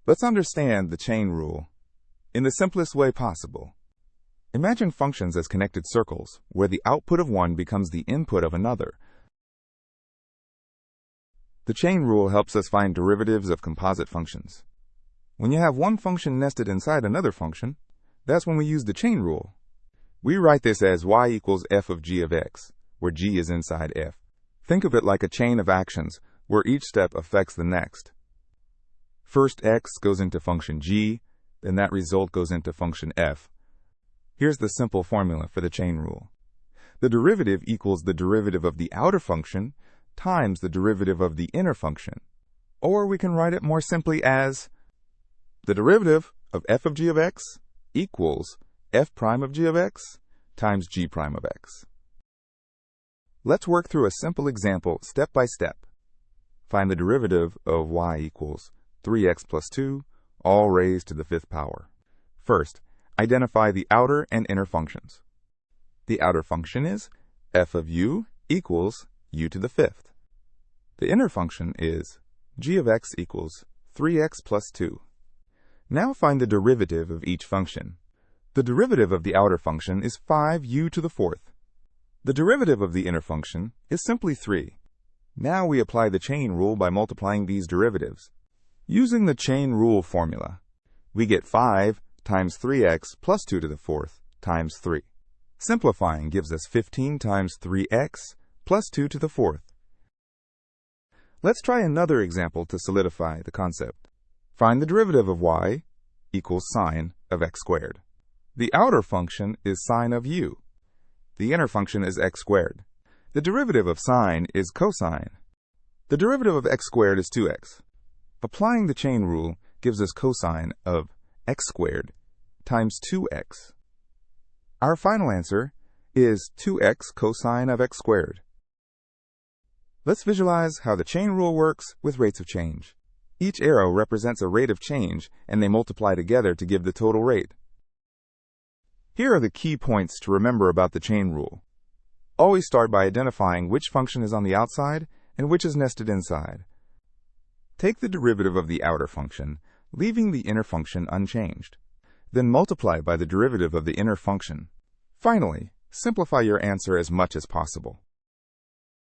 Let's understand the chain rule in the simplest way possible. Imagine functions as connected circles, where the output of one becomes the input of another. The chain rule helps us find derivatives of composite functions. When you have one function nested inside another function, that's when we use the chain rule. We write this as y equals f of g of x, where g is inside f. Think of it like a chain of actions, where each step affects the next. First x goes into function g, then that result goes into function f. Here's the simple formula for the chain rule. The derivative equals the derivative of the outer function times the derivative of the inner function. Or we can write it more simply as the derivative of f of g of x equals f prime of g of x times g prime of x. Let's work through a simple example step by step. Find the derivative of y equals 3x plus 2, all raised to the fifth power. First, identify the outer and inner functions. The outer function is f of u equals u to the fifth. The inner function is g of x equals 3x plus 2. Now find the derivative of each function. The derivative of the outer function is 5u to the fourth. The derivative of the inner function is simply 3. Now we apply the chain rule by multiplying these derivatives. Using the chain rule formula, we get 5 times 3x plus 2 to the fourth times 3. Simplifying gives us 15 times 3x plus 2 to the fourth. Let's try another example to solidify the concept. Find the derivative of y equals sine of x squared. The outer function is sine of u. The inner function is x squared. The derivative of sine is cosine. The derivative of x squared is 2x. Applying the chain rule gives us cosine of x squared times 2x. Our final answer is 2x cosine of x squared. Let's visualize how the chain rule works with rates of change. Each arrow represents a rate of change, and they multiply together to give the total rate. Here are the key points to remember about the chain rule. Always start by identifying which function is on the outside and which is nested inside. Take the derivative of the outer function, leaving the inner function unchanged. Then multiply by the derivative of the inner function. Finally, simplify your answer as much as possible.